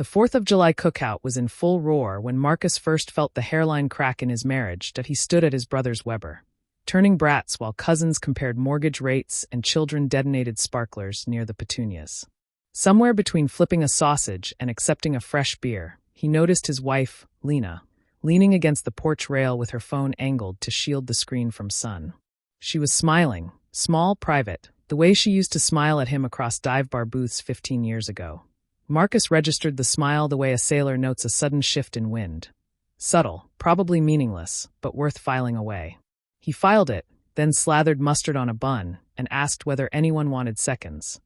The 4th of July cookout was in full roar when Marcus first felt the hairline crack in his marriage that he stood at his brother's Weber, turning brats while cousins compared mortgage rates and children detonated sparklers near the petunias. Somewhere between flipping a sausage and accepting a fresh beer, he noticed his wife, Lena, leaning against the porch rail with her phone angled to shield the screen from sun. She was smiling, small, private, the way she used to smile at him across dive bar booths 15 years ago. Marcus registered the smile the way a sailor notes a sudden shift in wind. Subtle, probably meaningless, but worth filing away. He filed it, then slathered mustard on a bun, and asked whether anyone wanted seconds.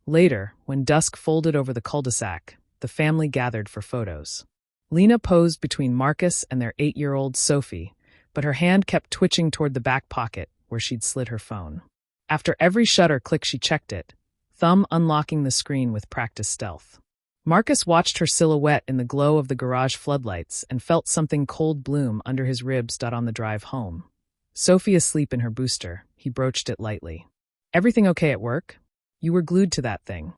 Later, when dusk folded over the cul-de-sac, the family gathered for photos. Lena posed between Marcus and their 8-year-old Sophie, but her hand kept twitching toward the back pocket where she'd slid her phone. After every shutter click she checked it, thumb unlocking the screen with practiced stealth. Marcus watched her silhouette in the glow of the garage floodlights and felt something cold bloom under his ribs. On the drive home, Sophie asleep in her booster, he broached it lightly. "Everything okay at work? You were glued to that thing."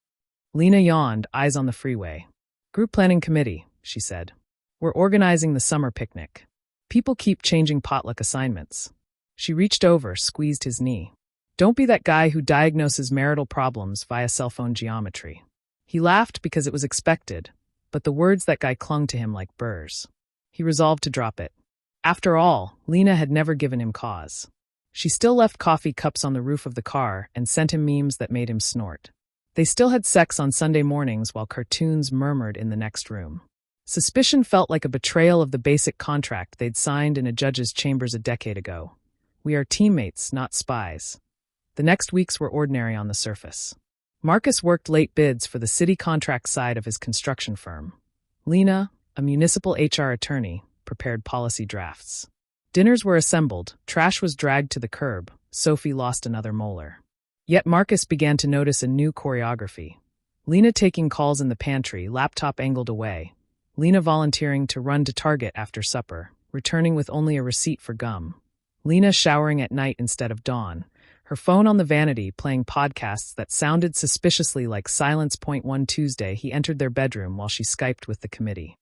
Lena yawned, eyes on the freeway. "Group planning committee," she said. "We're organizing the summer picnic. People keep changing potluck assignments." She reached over, squeezed his knee. "Don't be that guy who diagnoses marital problems via cell phone geometry." He laughed because it was expected, but the words that guy clung to him like burrs. He resolved to drop it. After all, Lena had never given him cause. She still left coffee cups on the roof of the car and sent him memes that made him snort. They still had sex on Sunday mornings while cartoons murmured in the next room. Suspicion felt like a betrayal of the basic contract they'd signed in a judge's chambers a decade ago. We are teammates, not spies. The next weeks were ordinary on the surface. Marcus worked late bids for the city contract side of his construction firm. Lena, a municipal HR attorney, prepared policy drafts. Dinners were assembled, trash was dragged to the curb, Sophie lost another molar. Yet Marcus began to notice a new choreography. Lena taking calls in the pantry, laptop angled away. Lena volunteering to run to Target after supper, returning with only a receipt for gum. Lena showering at night instead of dawn, her phone on the vanity playing podcasts that sounded suspiciously like Silence. One Tuesday, he entered their bedroom while she Skyped with the committee.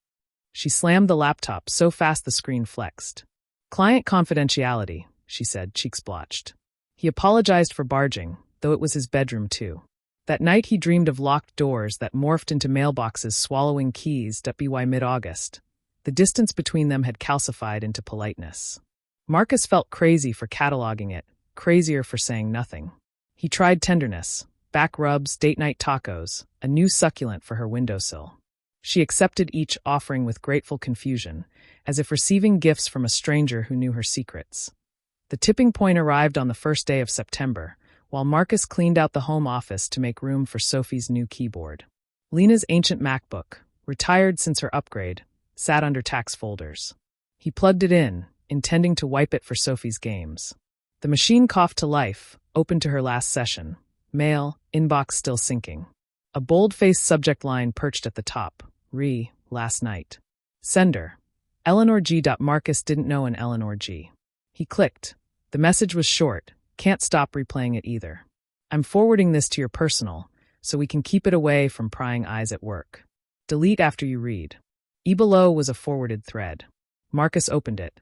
She slammed the laptop so fast the screen flexed. "Client confidentiality," she said, cheeks blotched. He apologized for barging, though it was his bedroom too. That night he dreamed of locked doors that morphed into mailboxes swallowing keys. By mid-August, the distance between them had calcified into politeness. Marcus felt crazy for cataloging it, crazier for saying nothing. He tried tenderness, back rubs, date night tacos, a new succulent for her windowsill. She accepted each offering with grateful confusion, as if receiving gifts from a stranger who knew her secrets. The tipping point arrived on the first day of September, while Marcus cleaned out the home office to make room for Sophie's new keyboard. Lena's ancient MacBook, retired since her upgrade, sat under tax folders. He plugged it in, intending to wipe it for Sophie's games. The machine coughed to life, open to her last session. Mail, inbox still sinking. A bold-faced subject line perched at the top. Last night. Sender. Eleanor G. Marcus didn't know an Eleanor G. He clicked. The message was short. Can't stop replaying it either. "I'm forwarding this to your personal, so we can keep it away from prying eyes at work. Delete after you read." Below was a forwarded thread. Marcus opened it.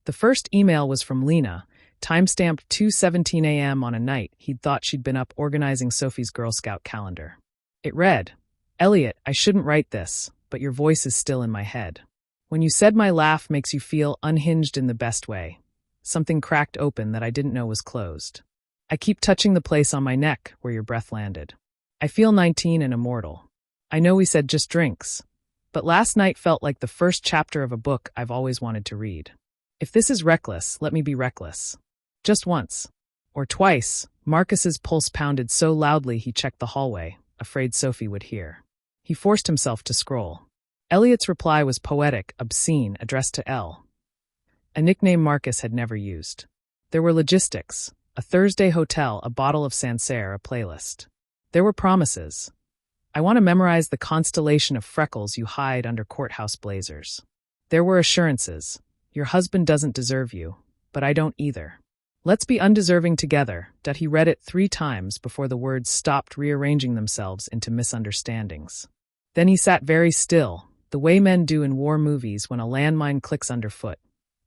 The first email was from Lena, timestamped 2:17 a.m. on a night he'd thought she'd been up organizing Sophie's Girl Scout calendar. It read, "Elliot, I shouldn't write this, but your voice is still in my head. When you said my laugh makes you feel unhinged in the best way. Something cracked open that I didn't know was closed. I keep touching the place on my neck where your breath landed. I feel 19 and immortal. I know we said just drinks, but last night felt like the first chapter of a book I've always wanted to read. If this is reckless, let me be reckless. Just once. Or twice." Marcus's pulse pounded so loudly he checked the hallway, afraid Sophie would hear. He forced himself to scroll. Elliot's reply was poetic, obscene, addressed to L. A nickname Marcus had never used. There were logistics, a Thursday hotel, a bottle of Sancerre, a playlist. There were promises. "I want to memorize the constellation of freckles you hide under courthouse blazers." There were assurances. "Your husband doesn't deserve you, but I don't either. Let's be undeserving together." He read it 3 times before the words stopped rearranging themselves into misunderstandings. Then he sat very still, the way men do in war movies when a landmine clicks underfoot.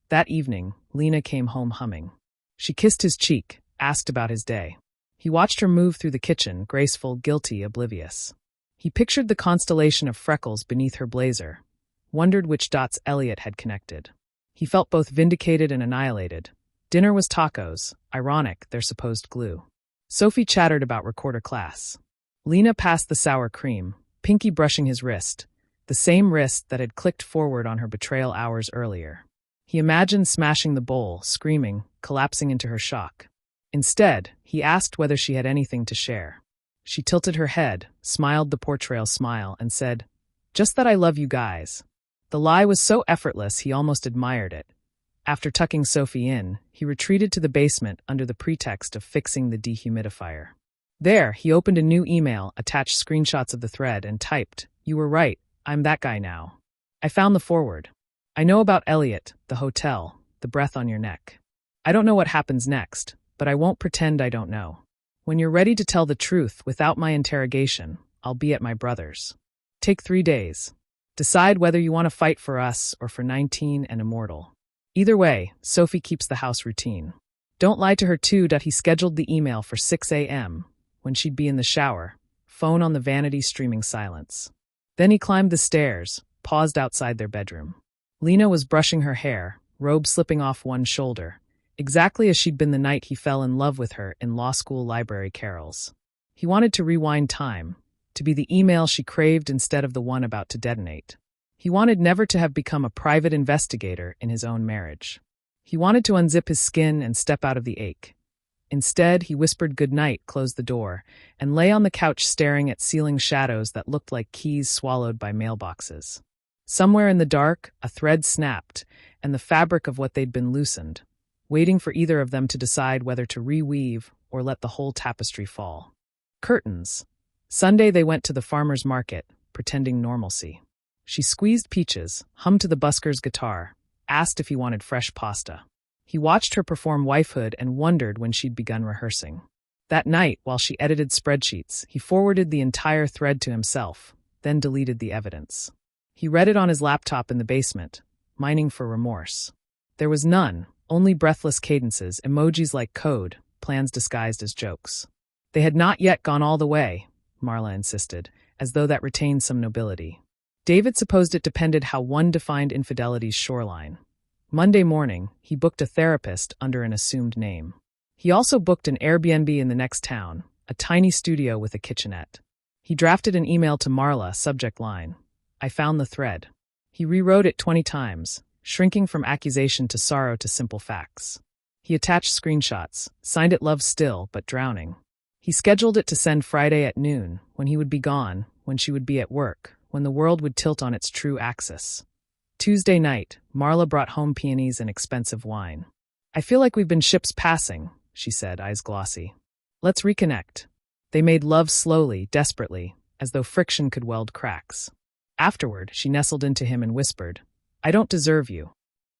That evening, Lena came home humming. She kissed his cheek, asked about his day. He watched her move through the kitchen, graceful, guilty, oblivious. He pictured the constellation of freckles beneath her blazer, wondered which dots Elliot had connected. He felt both vindicated and annihilated. Dinner was tacos, ironic, their supposed glue. Sophie chattered about recorder class. Lena passed the sour cream, Pinky brushing his wrist, the same wrist that had clicked forward on her betrayal hours earlier. He imagined smashing the bowl, screaming, collapsing into her shock. Instead, he asked whether she had anything to share. She tilted her head, smiled the portrayal smile, and said, "Just that I love you guys." The lie was so effortless he almost admired it. After tucking Sophie in, he retreated to the basement under the pretext of fixing the dehumidifier. There, he opened a new email, attached screenshots of the thread, and typed, "You were right, I'm that guy now. I found the forward. I know about Elliot, the hotel, the breath on your neck. I don't know what happens next, but I won't pretend I don't know. When you're ready to tell the truth without my interrogation, I'll be at my brother's. Take 3 days. Decide whether you want to fight for us or for 19 and immortal. Either way, Sophie keeps the house routine. Don't lie to her too." He scheduled the email for 6 a.m., when she'd be in the shower, phone on the vanity streaming silence. Then he climbed the stairs, paused outside their bedroom. Lena was brushing her hair, robe slipping off one shoulder, exactly as she'd been the night he fell in love with her in law school library carols. He wanted to rewind time, to be the email she craved instead of the one about to detonate. He wanted never to have become a private investigator in his own marriage. He wanted to unzip his skin and step out of the ache. Instead, he whispered goodnight, closed the door, and lay on the couch staring at ceiling shadows that looked like keys swallowed by mailboxes. Somewhere in the dark, a thread snapped, and the fabric of what they'd been loosened, waiting for either of them to decide whether to reweave or let the whole tapestry fall. Curtains. Sunday they went to the farmer's market, pretending normalcy. She squeezed peaches, hummed to the busker's guitar, asked if he wanted fresh pasta. He watched her perform wifehood and wondered when she'd begun rehearsing. That night, while she edited spreadsheets, he forwarded the entire thread to himself, then deleted the evidence. He read it on his laptop in the basement, mining for remorse. There was none, only breathless cadences, emojis like code, plans disguised as jokes. They had not yet gone all the way, Marla insisted, as though that retained some nobility. David supposed it depended how one defined infidelity's shoreline. Monday morning, he booked a therapist under an assumed name. He also booked an Airbnb in the next town, a tiny studio with a kitchenette. He drafted an email to Marla, subject line, "I found the thread." He rewrote it 20 times, shrinking from accusation to sorrow to simple facts. He attached screenshots, signed it Love Still, but drowning. He scheduled it to send Friday at noon, when he would be gone, when she would be at work, when the world would tilt on its true axis. Tuesday night, Marla brought home peonies and expensive wine. "I feel like we've been ships passing," she said, eyes glossy. "Let's reconnect." They made love slowly, desperately, as though friction could weld cracks. Afterward, she nestled into him and whispered, "I don't deserve you."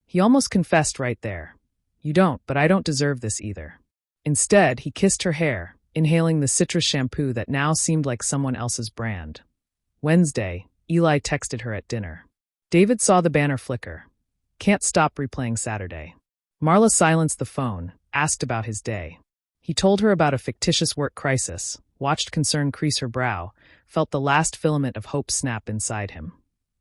He almost confessed right there. "You don't, but I don't deserve this either." Instead, he kissed her hair, inhaling the citrus shampoo that now seemed like someone else's brand. Wednesday, Eli texted her at dinner. David saw the banner flicker. "Can't stop replaying Saturday." Marla silenced the phone, asked about his day. He told her about a fictitious work crisis, watched concern crease her brow, felt the last filament of hope snap inside him.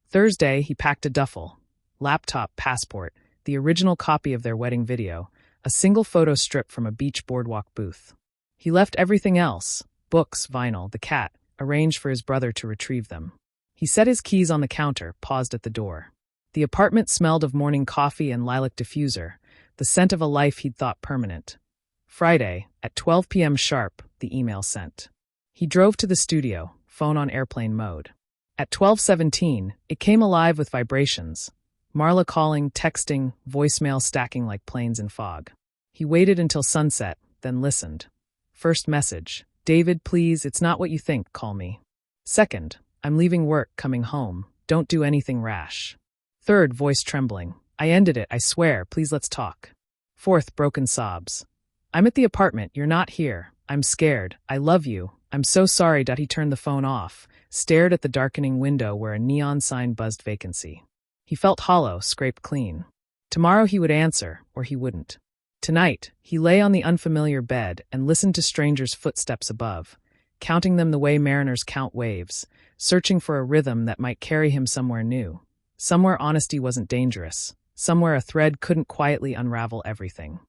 Thursday, he packed a duffel, laptop, passport, the original copy of their wedding video, a single photo strip from a beach boardwalk booth. He left everything else, books, vinyl, the cat, arranged for his brother to retrieve them. He set his keys on the counter, paused at the door. The apartment smelled of morning coffee and lilac diffuser, the scent of a life he'd thought permanent. Friday, at 12 p.m. sharp, the email sent. He drove to the studio, phone on airplane mode. At 12:17, it came alive with vibrations. Marla calling, texting, voicemail stacking like planes in fog. He waited until sunset, then listened. First message, "David, please, it's not what you think, call me." Second, "I'm leaving work, coming home. Don't do anything rash." Third, voice trembling, "I ended it, I swear, please let's talk." Fourth, broken sobs. "I'm at the apartment, you're not here. I'm scared. I love you. I'm so sorry." He turned the phone off, stared at the darkening window where a neon sign buzzed vacancy. He felt hollow, scraped clean. Tomorrow he would answer, or he wouldn't. Tonight, he lay on the unfamiliar bed and listened to strangers' footsteps above, counting them the way mariners count waves, searching for a rhythm that might carry him somewhere new. Somewhere honesty wasn't dangerous. Somewhere a thread couldn't quietly unravel everything.